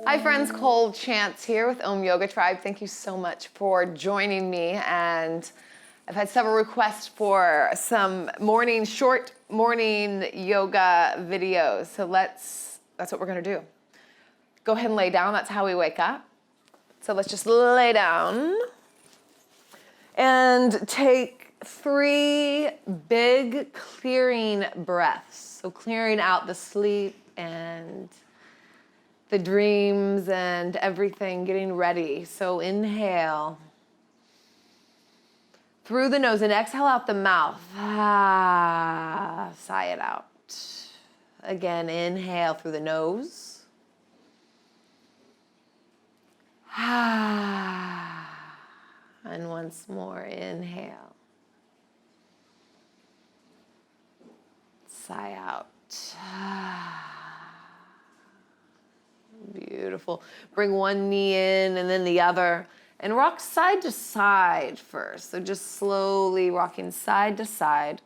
Hi friends, Cole Chance here with Om Yoga Tribe. Thank you so much for joining me, and I've had several requests for some short morning yoga videos. So that's what we're gonna do. Go ahead and lay down, that's how we wake up. So let's just lay down and take 3 big clearing breaths. So clearing out the sleep and the dreams and everything, getting ready. So inhale through the nose and exhale out the mouth. Sigh it out. Again, inhale through the nose. And once more, inhale. Sigh out. Beautiful. Bring one knee in and then the other. And rock side to side first. So just slowly rocking side to side.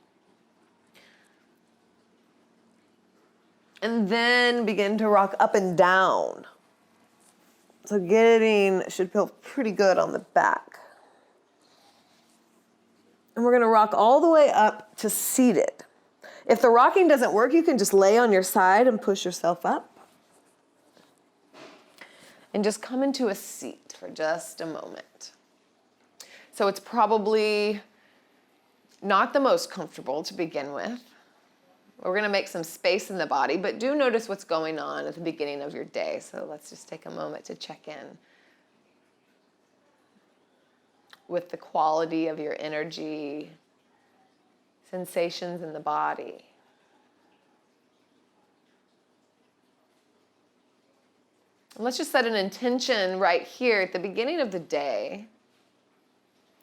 And then begin to rock up and down. So should feel pretty good on the back. And we're going to rock all the way up to seated. If the rocking doesn't work, you can just lay on your side and push yourself up. And just come into a seat for just a moment. So it's probably not the most comfortable to begin with. We're gonna make some space in the body, but do notice what's going on at the beginning of your day. So let's just take a moment to check in with the quality of your energy, sensations in the body. And let's just set an intention right here at the beginning of the day.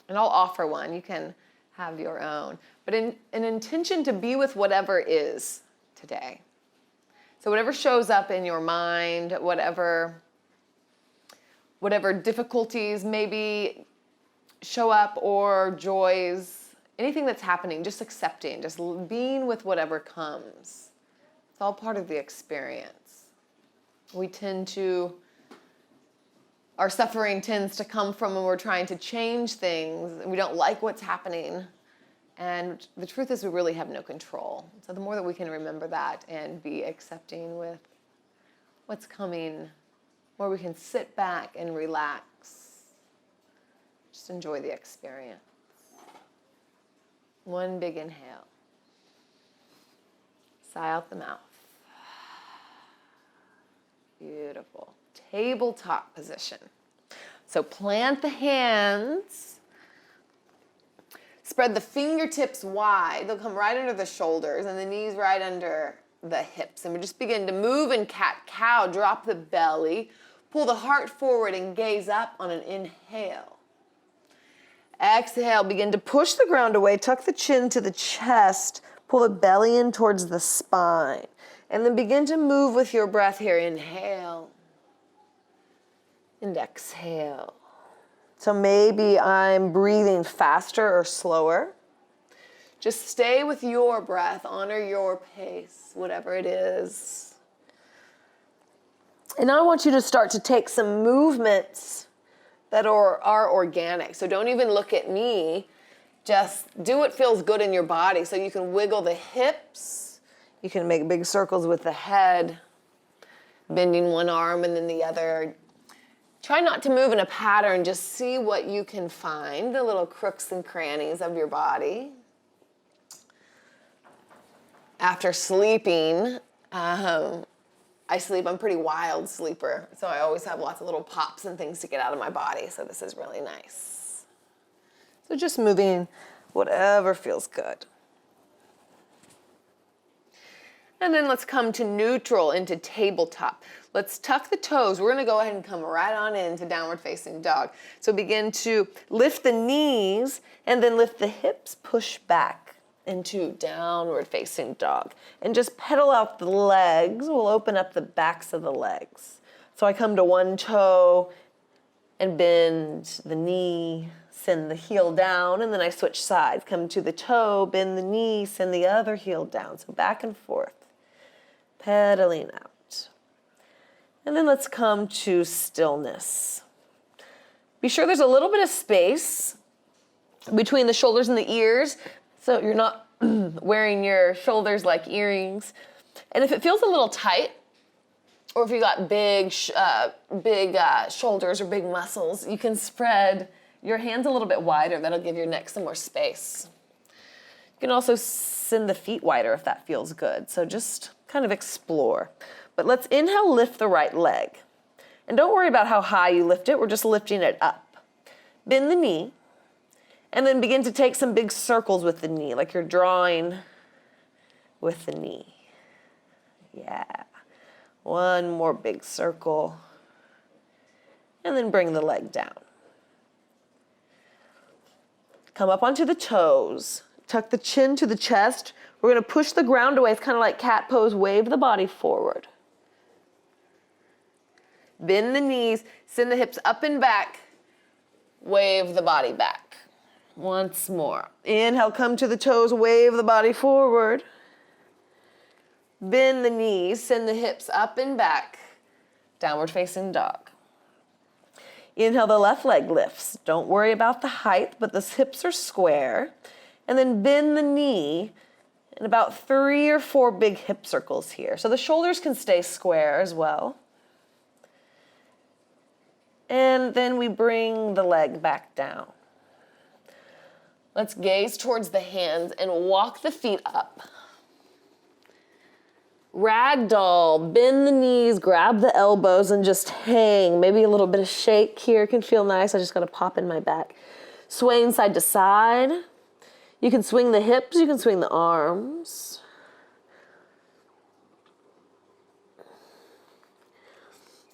And I'll offer one. You can have your own. But an intention to be with whatever is today. So whatever shows up in your mind, whatever difficulties maybe show up, or joys, anything that's happening, just accepting, just being with whatever comes. It's all part of the experience. Our suffering tends to come from when we're trying to change things and we don't like what's happening. And the truth is we really have no control. So the more that we can remember that and be accepting with what's coming, more we can sit back and relax. Just enjoy the experience. One big inhale. Sigh out the mouth. Beautiful. Tabletop position. So plant the hands. Spread the fingertips wide. They'll come right under the shoulders and the knees right under the hips. And we just begin to move in cat-cow. Drop the belly. Pull the heart forward and gaze up on an inhale. Exhale. Begin to push the ground away. Tuck the chin to the chest. Pull the belly in towards the spine. And then begin to move with your breath here. Inhale and exhale. So maybe I'm breathing faster or slower. Just stay with your breath. Honor your pace, whatever it is. And I want you to start to take some movements that are organic. So don't even look at me. Just do what feels good in your body. So you can wiggle the hips. You can make big circles with the head, bending one arm and then the other. Try not to move in a pattern. Just see what you can find, the little crooks and crannies of your body. After sleeping, I'm a pretty wild sleeper, so I always have lots of little pops and things to get out of my body, so this is really nice. So just moving whatever feels good. And then let's come to neutral, into tabletop. Let's tuck the toes. We're gonna go ahead and come right on into downward facing dog. So begin to lift the knees and then lift the hips, push back into downward facing dog. And just pedal out the legs. We'll open up the backs of the legs. So I come to one toe and bend the knee, send the heel down, and then I switch sides. Come to the toe, bend the knee, send the other heel down. So back and forth. Pedaling out. And then let's come to stillness. Be sure there's a little bit of space between the shoulders and the ears, so you're not wearing your shoulders like earrings. And if it feels a little tight, or if you got big shoulders or big muscles, you can spread your hands a little bit wider. That'll give your neck some more space. You can also send the feet wider if that feels good. So just kind of explore. But let's inhale, lift the right leg. And don't worry about how high you lift it. We're just lifting it up. Bend the knee. And then begin to take some big circles with the knee, like you're drawing with the knee. Yeah. One more big circle. And then bring the leg down. Come up onto the toes. Tuck the chin to the chest. We're going to push the ground away. It's kind of like cat pose. Wave the body forward. Bend the knees. Send the hips up and back. Wave the body back. Once more. Inhale, come to the toes. Wave the body forward. Bend the knees. Send the hips up and back. Downward facing dog. Inhale, the left leg lifts. Don't worry about the height, but the hips are square. And then bend the knee in about 3 or 4 big hip circles here. So the shoulders can stay square as well. And then we bring the leg back down. Let's gaze towards the hands and walk the feet up. Ragdoll, bend the knees, grab the elbows, and just hang. Maybe a little bit of shake here can feel nice. I just got to pop in my back. Swaying side to side. You can swing the hips, you can swing the arms.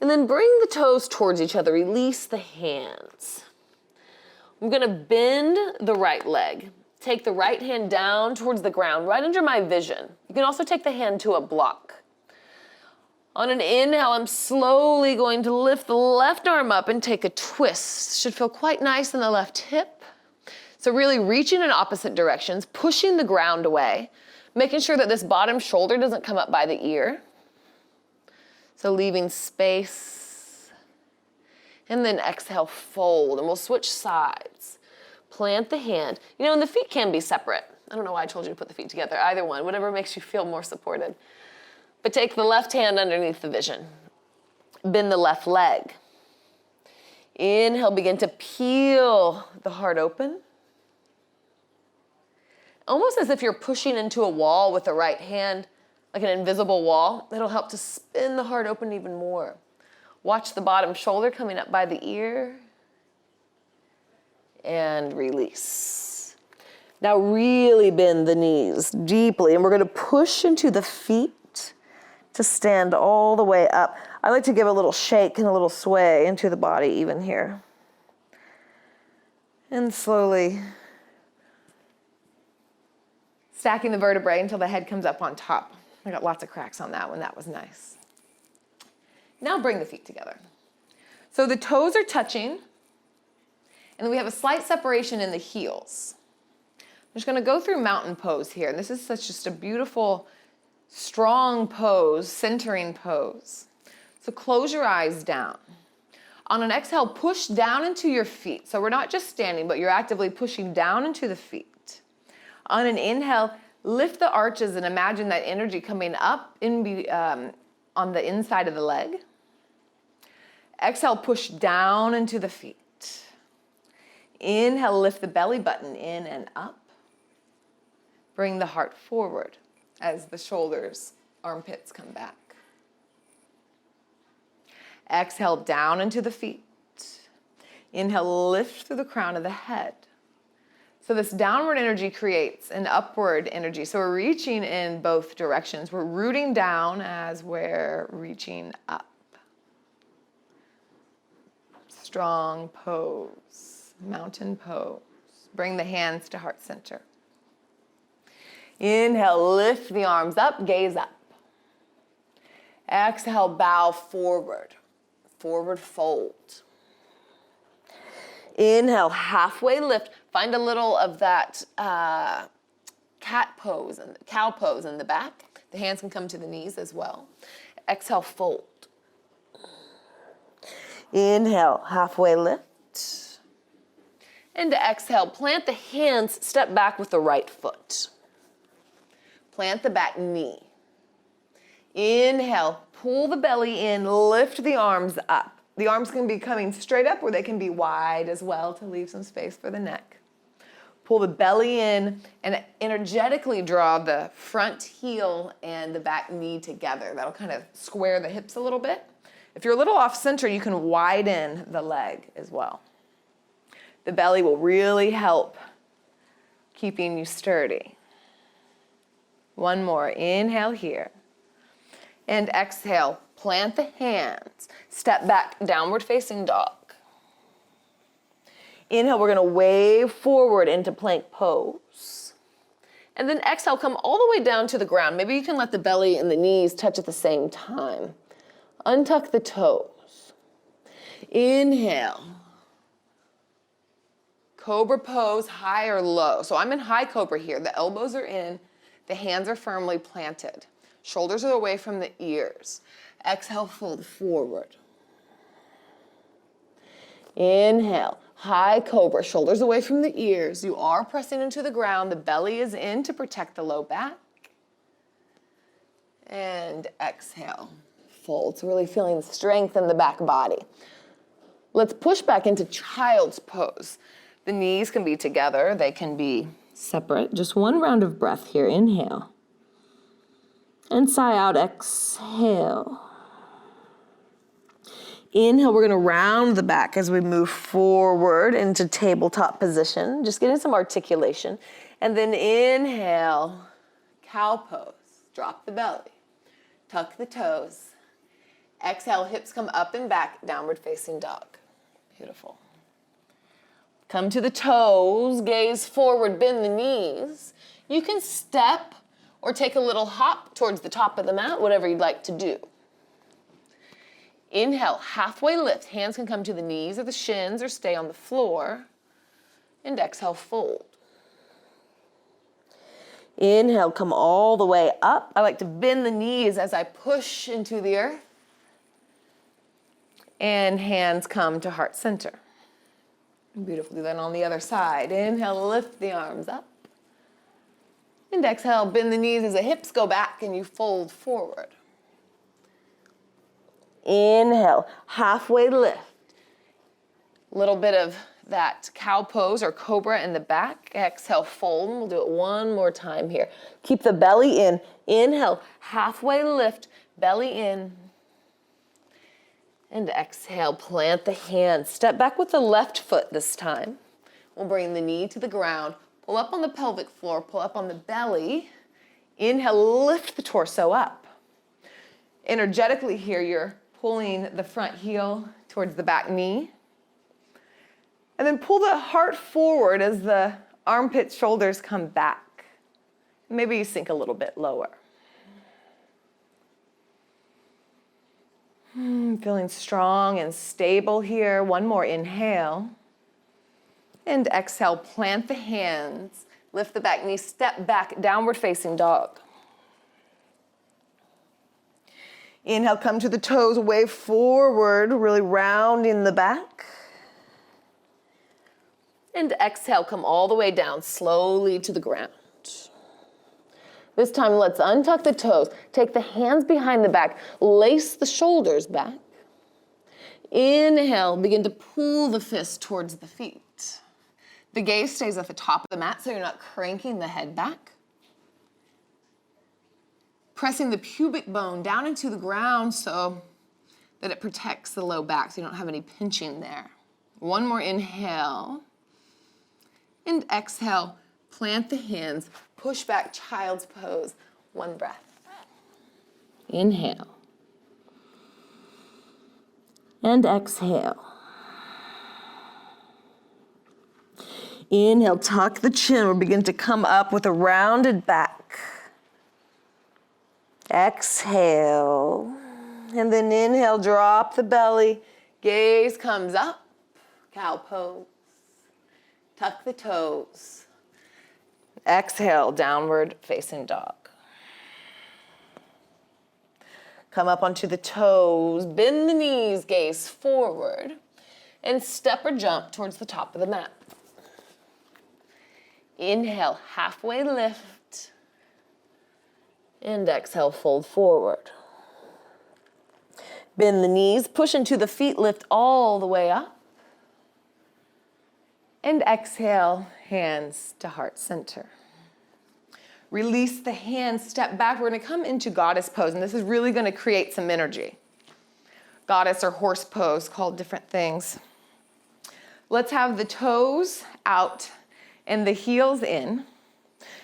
And then bring the toes towards each other. Release the hands. I'm going to bend the right leg. Take the right hand down towards the ground, right under my vision. You can also take the hand to a block. On an inhale, I'm slowly going to lift the left arm up and take a twist. Should feel quite nice in the left hip. So really reaching in opposite directions, pushing the ground away, making sure that this bottom shoulder doesn't come up by the ear. So leaving space. And then exhale, fold, and we'll switch sides. Plant the hand. You know, and the feet can be separate. I don't know why I told you to put the feet together. Either one, whatever makes you feel more supported. But take the left hand underneath the vision. Bend the left leg. Inhale, begin to peel the heart open. Almost as if you're pushing into a wall with the right hand, like an invisible wall. It'll help to spin the heart open even more. Watch the bottom shoulder coming up by the ear. And release. Now really bend the knees deeply, and we're going to push into the feet to stand all the way up. I like to give a little shake and a little sway into the body even here. And slowly stacking the vertebrae until the head comes up on top. I got lots of cracks on that one. That was nice. Now bring the feet together. So the toes are touching. And then we have a slight separation in the heels. I'm just going to go through mountain pose here. And this is just a beautiful, strong pose, centering pose. So close your eyes down. On an exhale, push down into your feet. So we're not just standing, but you're actively pushing down into the feet. On an inhale, lift the arches and imagine that energy coming up on the inside of the leg. Exhale, push down into the feet. Inhale, lift the belly button in and up. Bring the heart forward as the shoulders, armpits come back. Exhale, down into the feet. Inhale, lift through the crown of the head. So this downward energy creates an upward energy. So we're reaching in both directions. We're rooting down as we're reaching up. Strong pose. Mountain pose. Bring the hands to heart center. Inhale, lift the arms up, gaze up. Exhale, bow forward. Forward fold. Inhale, halfway lift. Find a little of that cat pose and cow pose in the back. The hands can come to the knees as well. Exhale, fold. Inhale, halfway lift. And exhale, plant the hands, step back with the right foot. Plant the back knee. Inhale, pull the belly in, lift the arms up. The arms can be coming straight up or they can be wide as well to leave some space for the neck. Pull the belly in and energetically draw the front heel and the back knee together. That'll kind of square the hips a little bit. If you're a little off center, you can widen the leg as well. The belly will really help keeping you sturdy. One more, inhale here. And exhale, plant the hands. Step back, downward facing dog. Inhale, we're gonna wave forward into plank pose. And then exhale, come all the way down to the ground. Maybe you can let the belly and the knees touch at the same time. Untuck the toes. Inhale. Cobra pose, high or low. So I'm in high cobra here. The elbows are in, the hands are firmly planted. Shoulders are away from the ears. Exhale, fold forward. Inhale, high cobra, shoulders away from the ears. You are pressing into the ground. The belly is in to protect the low back. And exhale, fold. So really feeling strength in the back body. Let's push back into child's pose. The knees can be together. They can be separate. Just one round of breath here. Inhale. And sigh out, exhale. Inhale, we're gonna round the back as we move forward into tabletop position, just getting some articulation. And then inhale, cow pose, drop the belly, tuck the toes. Exhale, hips come up and back, downward facing dog. Beautiful. Come to the toes, gaze forward, bend the knees. You can step or take a little hop towards the top of the mat, whatever you'd like to do. Inhale, halfway lift. Hands can come to the knees or the shins or stay on the floor. And exhale, fold. Inhale, come all the way up. I like to bend the knees as I push into the earth. And hands come to heart center. Beautiful. Do that on the other side. Inhale, lift the arms up. And exhale, bend the knees as the hips go back and you fold forward. Inhale, halfway lift. Little bit of that cow pose or cobra in the back. Exhale, fold. We'll do it one more time here. Keep the belly in. Inhale, halfway lift, belly in. And exhale, plant the hands. Step back with the left foot this time. We'll bring the knee to the ground. Pull up on the pelvic floor, pull up on the belly. Inhale, lift the torso up. Energetically here, you're pulling the front heel towards the back knee. And then pull the heart forward as the armpit shoulders come back. Maybe you sink a little bit lower. Feeling strong and stable here. One more inhale. And exhale, plant the hands. Lift the back knee, step back, downward facing dog. Inhale, come to the toes, wave forward, really rounding the back. And exhale, come all the way down, slowly to the ground. This time, let's untuck the toes. Take the hands behind the back, lace the shoulders back. Inhale, begin to pull the fist towards the feet. The gaze stays at the top of the mat so you're not cranking the head back. Pressing the pubic bone down into the ground so that it protects the low back so you don't have any pinching there. One more inhale. And exhale, plant the hands, push back, child's pose. One breath. Inhale. And exhale. Inhale, tuck the chin. We'll begin to come up with a rounded back. Exhale. And then inhale, drop the belly. Gaze comes up. Cow pose. Tuck the toes. Exhale, downward facing dog. Come up onto the toes, bend the knees, gaze forward, and step or jump towards the top of the mat. Inhale, halfway lift, and exhale, fold forward. Bend the knees, push into the feet, lift all the way up. And exhale, hands to heart center. Release the hands, step back. We're gonna come into goddess pose, and this is really gonna create some energy. Goddess or horse pose, called different things. Let's have the toes out and the heels in.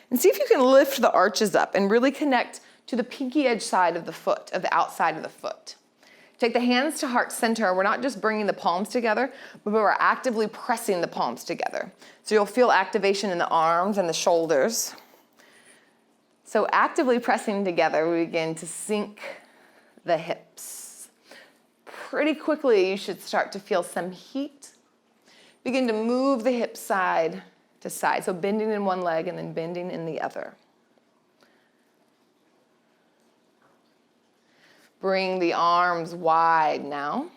And see if you can lift the arches up and really connect to the pinky edge side of the foot, of the outside of the foot. Take the hands to heart center. We're not just bringing the palms together, but we're actively pressing the palms together. So you'll feel activation in the arms and the shoulders. So actively pressing together, we begin to sink the hips. Pretty quickly, you should start to feel some heat. Begin to move the hips side to side. So bending in one leg and then bending in the other. Bring the arms wide now.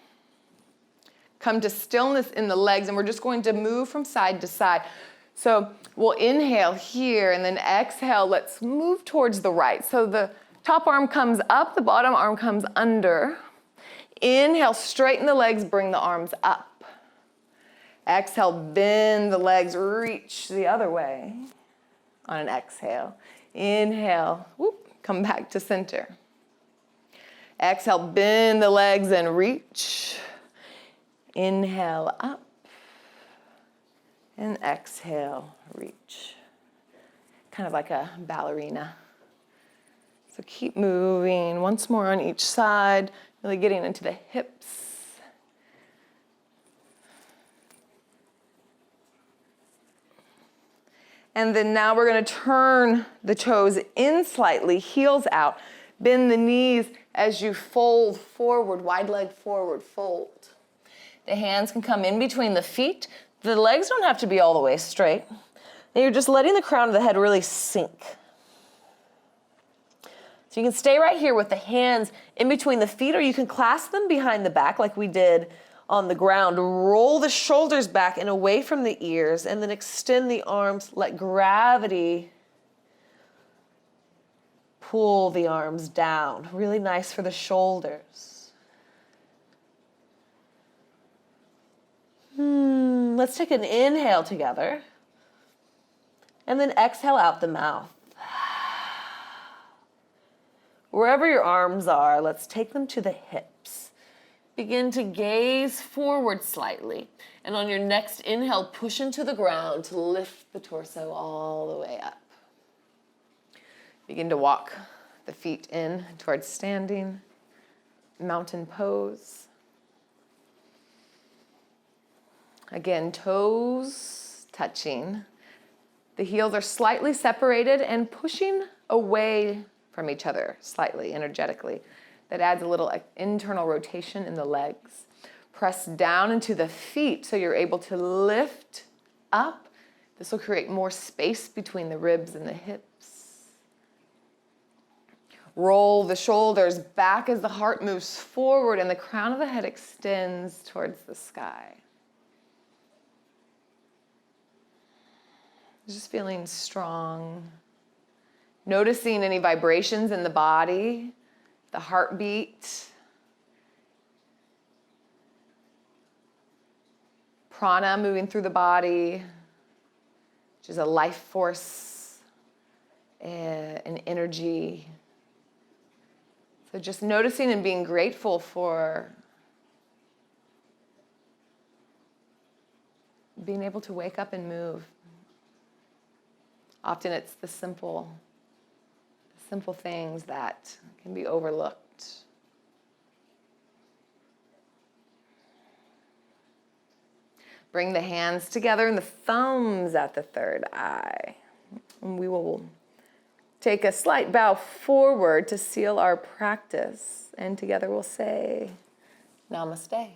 Come to stillness in the legs, and we're just going to move from side to side. So we'll inhale here, and then exhale, let's move towards the right. So the top arm comes up, the bottom arm comes under. Inhale, straighten the legs, bring the arms up. Exhale, bend the legs, reach the other way on an exhale. Inhale, whoop, come back to center. Exhale, bend the legs and reach. Inhale, up. And exhale, reach. Kind of like a ballerina. So keep moving. Once more on each side, really getting into the hips. And then now we're going to turn the toes in slightly, heels out. Bend the knees as you fold forward, wide leg forward, fold. The hands can come in between the feet. The legs don't have to be all the way straight. And you're just letting the crown of the head really sink. So you can stay right here with the hands in between the feet, or you can clasp them behind the back like we did on the ground. Roll the shoulders back and away from the ears, and then extend the arms. Let gravity pull the arms down. Really nice for the shoulders. Let's take an inhale together. And then exhale out the mouth. Wherever your arms are, let's take them to the hips. Begin to gaze forward slightly. And on your next inhale, push into the ground to lift the torso all the way up. Begin to walk the feet in towards standing, mountain pose. Again, toes touching. The heels are slightly separated and pushing away from each other slightly, energetically. That adds a little internal rotation in the legs. Press down into the feet so you're able to lift up. This will create more space between the ribs and the hips. Roll the shoulders back as the heart moves forward and the crown of the head extends towards the sky. Just feeling strong. Noticing any vibrations in the body, the heartbeat. Prana moving through the body, which is a life force, an energy. So just noticing and being grateful for being able to wake up and move. Often it's the simple things that can be overlooked. Bring the hands together and the thumbs at the third eye. And we will take a slight bow forward to seal our practice. And together we'll say, Namaste.